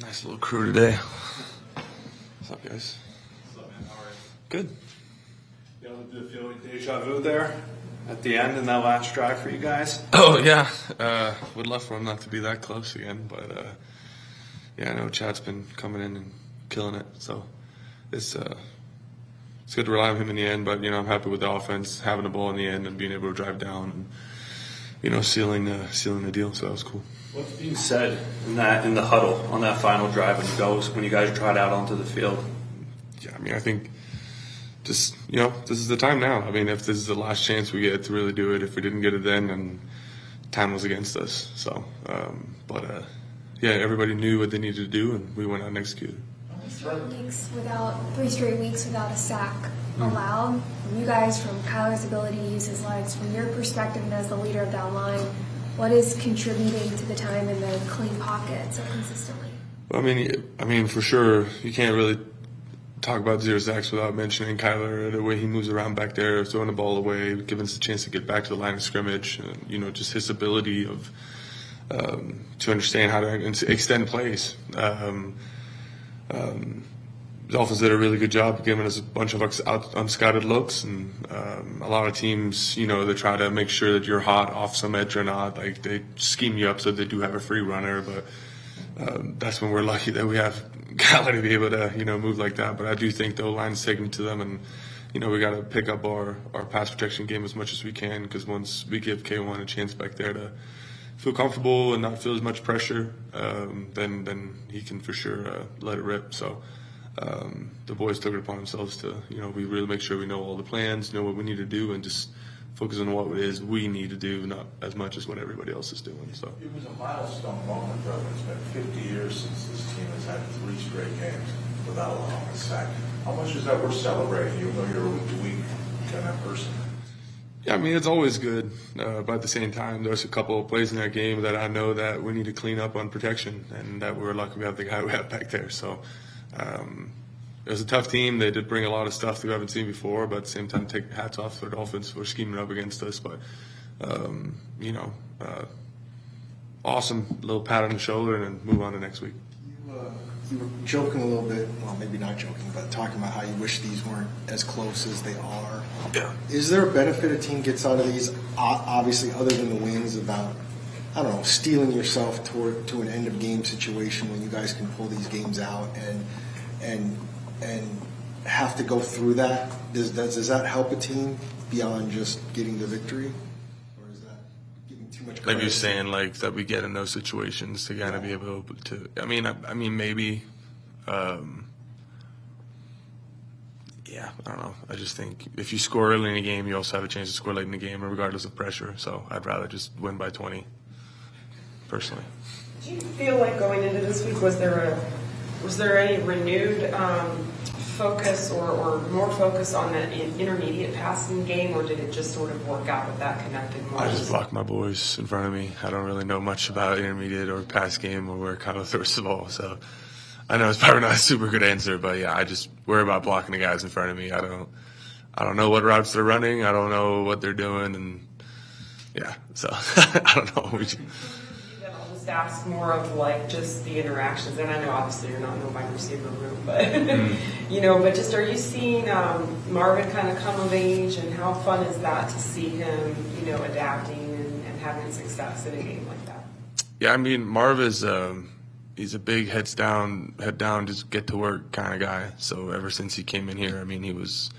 Nice little crew today. What's up, guys? What's up, man? How are you? Good. You able to feel like deja vu there at the end in that last drive for you guys? Oh, yeah. Would love for him not to be that close again, but yeah, I know Chad's been coming in and killing it, so it's good to rely on him in the end, but, I'm happy with the offense, having the ball in the end and being able to drive down and, sealing the deal, so that was cool. What's being said in the huddle on that final drive when you guys trot out onto the field? Yeah, I think just, this is the time now. If this is the last chance we get to really do it, if we didn't get it then time was against us. So, yeah, everybody knew what they needed to do, and we went out and executed. 3 straight weeks without a sack allowed. From you guys, from Kyler's ability to use his legs, from your perspective and as the leader of that line, what is contributing to the time in the clean pocket so consistently? Well, for sure, you can't really talk about 0 sacks without mentioning Kyler, the way he moves around back there, throwing the ball away, giving us a chance to get back to the line of scrimmage, just his ability of to understand how to extend plays. The Dolphins did a really good job giving us a bunch of unscouted looks, and a lot of teams, they try to make sure that you're hot off some edge or not. Like, they scheme you up so they do have a free runner, but that's when we're lucky that we have Kyler to be able to, move like that. But I do think the O-line's taking to them, and, we got to pick up our pass protection game as much as we can, because once we give K1 a chance back there to feel comfortable and not feel as much pressure, then he can for sure let it rip. So the boys took it upon themselves to, we really make sure we know all the plans, know what we need to do, and just focus on what it is we need to do, not as much as what everybody else is doing. So it was a milestone moment, brother. It's been 50 years since this team has had 3 straight games without allowing a sack. How much is that worth celebrating, even though you're a week-to-week kind of person? Yeah, it's always good, but at the same time, there's a couple of plays in that game that I know that we need to clean up on protection, and that we're lucky we have the guy we have back there. So it was a tough team. They did bring a lot of stuff that we haven't seen before, but at the same time, take hats off to the Dolphins for scheming up against us. But, awesome little pat on the shoulder, and then move on to next week. You were joking a little bit, well, maybe not joking, but talking about how you wish these weren't as close as they are. Yeah. Is there a benefit a team gets out of these, obviously, other than the wins, about, steeling yourself to an end-of-game situation when you guys can pull these games out and have to go through that? Does that help a team beyond just getting the victory? Or is that giving too much credit? Like you're saying, that we get in those situations to kind of be able to. Maybe. Yeah, I don't know. I just think if you score early in the game, you also have a chance to score late in the game, regardless of pressure. So I'd rather just win by 20, personally. Do you feel like going into this week, was there any renewed focus or more focus on that intermediate passing game, or did it just sort of work out with that connected more? I just block my boys in front of me. I don't really know much about intermediate or pass game or where Kyler throws the ball. So I know it's probably not a super good answer, but yeah, I just worry about blocking the guys in front of me. I don't know what routes they're running. I don't know what they're doing, and yeah, so I don't know. Staff's more of just the interactions, and I know obviously you're not in the wide receiver room, but but just are you seeing Marvin kind of come of age, and how fun is that to see him, adapting and having success in a game like that? Yeah, Marv is he's a big head down, just get to work kind of guy. So ever since he came in here, he was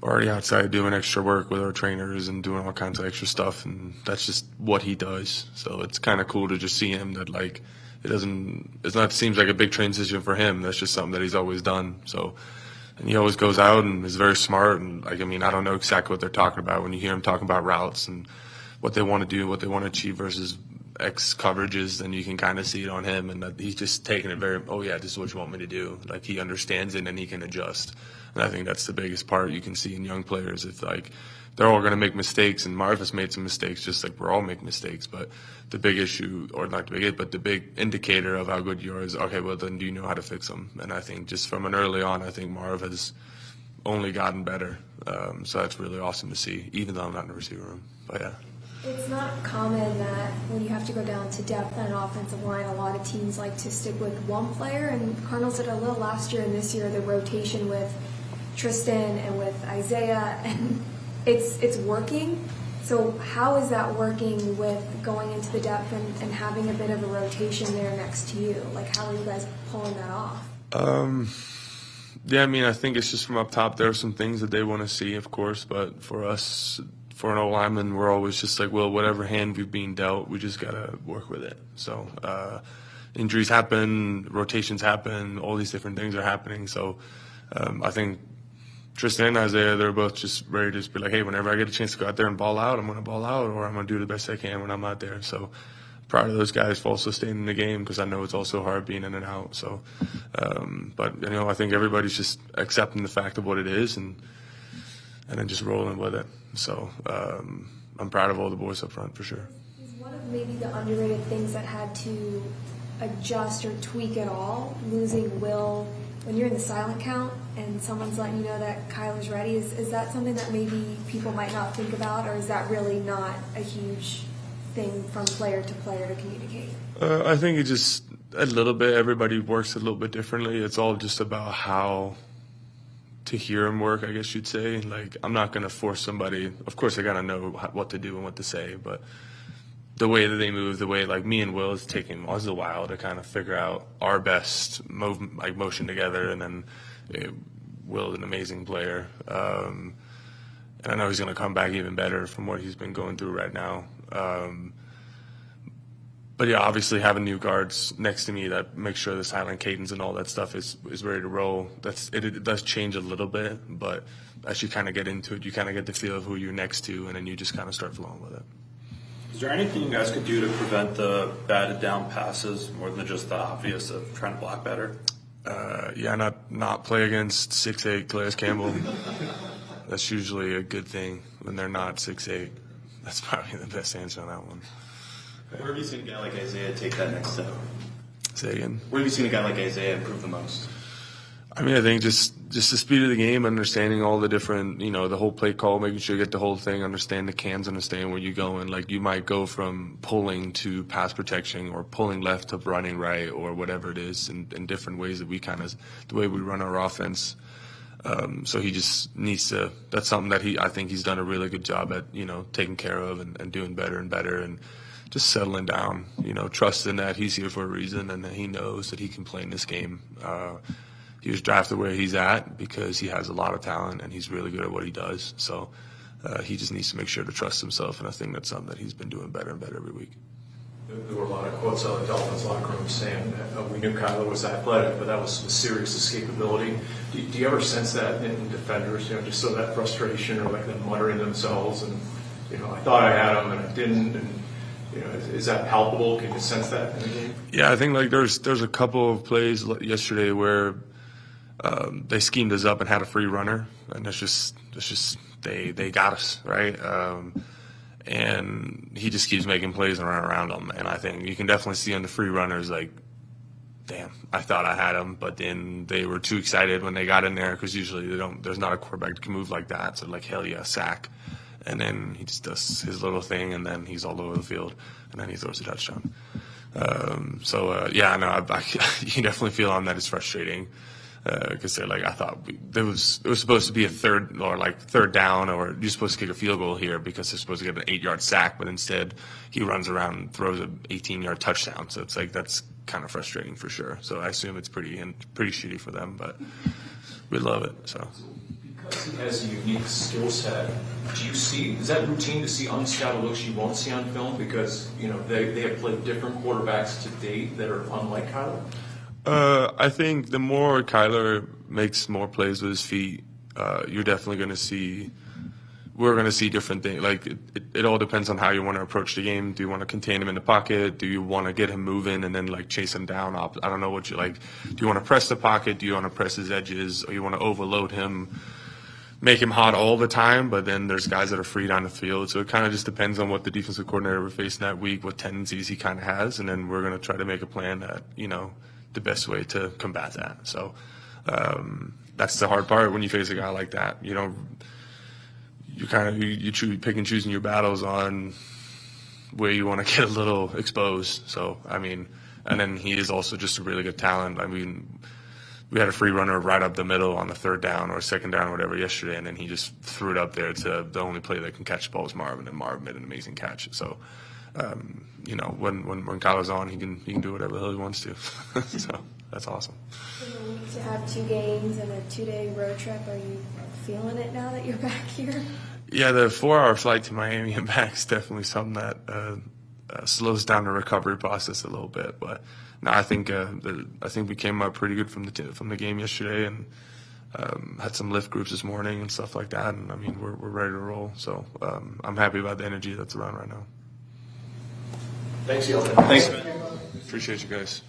already outside doing extra work with our trainers and doing all kinds of extra stuff, and that's just what he does. So it's kind of cool to just see him that it seems like a big transition for him. That's just something that he's always done. So, and he always goes out and is very smart, and I don't know exactly what they're talking about when you hear him talking about routes and what they want to do, what they want to achieve versus X coverages, then you can kind of see it on him, and that he's just taking it this is what you want me to do. He understands it and he can adjust. And I think that's the biggest part you can see in young players. If they're all going to make mistakes, and Marv has made some mistakes, just like we're all making mistakes. But the big issue, or not the big, but the big indicator of how good you are is, okay, well then do you know how to fix them? And I think just from an early on, I think Marv has only gotten better. So that's really awesome to see, even though I'm not in the receiver room. But yeah. It's not common that when you have to go down to depth on an offensive line, a lot of teams like to stick with one player, and Cardinals did a little last year, and this year the rotation with Tristan and with Isaiah, and it's working. So how is that working with going into the depth and having a bit of a rotation there next to you? Like, how are you guys pulling that off? Yeah, I mean, I think it's just from up top. There are some things that they want to see, of course, but for us, for an old lineman, we're always just like, well, whatever hand we've been dealt, we just got to work with it. So injuries happen, rotations happen, all these different things are happening. So I think Tristan and Isaiah, they're both just ready to just be like, hey, whenever I get a chance to go out there and ball out, I'm going to ball out, or I'm going to do the best I can when I'm out there. So proud of those guys for also staying in the game, because I know it's also hard being in and out. So, but, I think everybody's just accepting the fact of what it is and then just rolling with it. So I'm proud of all the boys up front for sure. Is one of maybe the underrated things that had to adjust or tweak at all, losing Will when you're in the silent count and someone's letting you know that Kyler's ready? Is that something that maybe people might not think about, or is that really not a huge thing from player to player to communicate? I think it just a little bit. Everybody works a little bit differently. It's all just about how to hear him work, I guess you'd say. Like, I'm not going to force somebody. Of course, I got to know what to do and what to say, but the way that they move, the way, like, me and Will is taking us a while to kind of figure out our best motion together, and then Will's an amazing player. And I know he's going to come back even better from what he's been going through right now. But yeah, obviously having new guards next to me that make sure the silent cadence and all that stuff is ready to roll. It does change a little bit, but as you kind of get into it, you kind of get the feel of who you're next to, and then you just kind of start flowing with it. Is there anything you guys could do to prevent the batted down passes more than just the obvious of trying to block better? Yeah, not play against 6'8" Calais Campbell. That's usually a good thing when they're not 6'8". That's probably the best answer on that one. Where have you seen a guy like Isaiah take that next step? Say again? Where have you seen a guy like Isaiah improve the most? I mean, I think just the speed of the game, understanding all the different, the whole play call, making sure you get the whole thing, understand the cans, understand where you're going. Like, you might go from pulling to pass protection, or pulling left to running right, or whatever it is, in different ways that we the way we run our offense. So he just needs to. That's something that I think he's done a really good job at, taking care of and doing better and better, and just settling down, trusting that he's here for a reason and that he knows that he can play in this game. He was drafted where he's at because he has a lot of talent and he's really good at what he does. So he just needs to make sure to trust himself, and I think that's something that he's been doing better and better every week. There were a lot of quotes out of the Dolphins locker room saying we knew Kyler was athletic, but that was some serious escapability. Do you ever sense that in defenders, just so that frustration, or like them muttering themselves and, I thought I had him and I didn't, and is that palpable? Can you sense that in the game? Yeah, I think there's a couple of plays yesterday where they schemed us up and had a free runner, and that's just they got us, right? And he just keeps making plays and running around them. And I think you can definitely see on the free runners, like, damn, I thought I had him, but then they were too excited when they got in there, because usually there's not a quarterback that can move like that. So, like, hell yeah, sack. And then he just does his little thing, and then he's all over the field, and then he throws a touchdown. Yeah, no, you can definitely feel on that it's frustrating. Because they're like, I thought it was supposed to be a third down, or you're supposed to kick a field goal here because they're supposed to get an 8-yard sack, but instead he runs around and throws an 18-yard touchdown. So it's like, that's kind of frustrating for sure. So I assume it's pretty shitty for them, but we love it. So because he has a unique skill set, is that routine to see unscouted looks you won't see on film? Because they have played different quarterbacks to date that are unlike Kyler. I think the more Kyler makes more plays with his feet, you're definitely going to see. We're going to see different things. Like, it all depends on how you want to approach the game. Do you want to contain him in the pocket? Do you want to get him moving and then chase him down? I don't know what you like. Do you want to press the pocket? Do you want to press his edges? Or you want to overload him, make him hot all the time? But then there's guys that are free down the field. So it kind of just depends on what the defensive coordinator we're facing that week, what tendencies he kind of has, and then we're going to try to make a plan that the best way to combat that. So that's the hard part when you face a guy like that. You pick and choosing your battles on where you want to get a little exposed. So, I mean, and then he is also just a really good talent. I mean, we had a free runner right up the middle on the third down or second down or whatever yesterday, and then he just threw it up there to the only player that can catch the ball is Marvin, and Marvin made an amazing catch. So, you know, when Kyler's on, he can do whatever the hell he wants to. So that's awesome. To have 2 games and a 2-day road trip, are you feeling it now that you're back here? Yeah, the 4-hour flight to Miami and back is definitely something that slows down the recovery process a little bit. But no, I think we came up pretty good from the game yesterday, and had some lift groups this morning and stuff like that. And I mean, we're ready to roll. So I'm happy about the energy that's around right now. Thanks, Hjalte. Thanks, man. Appreciate you guys.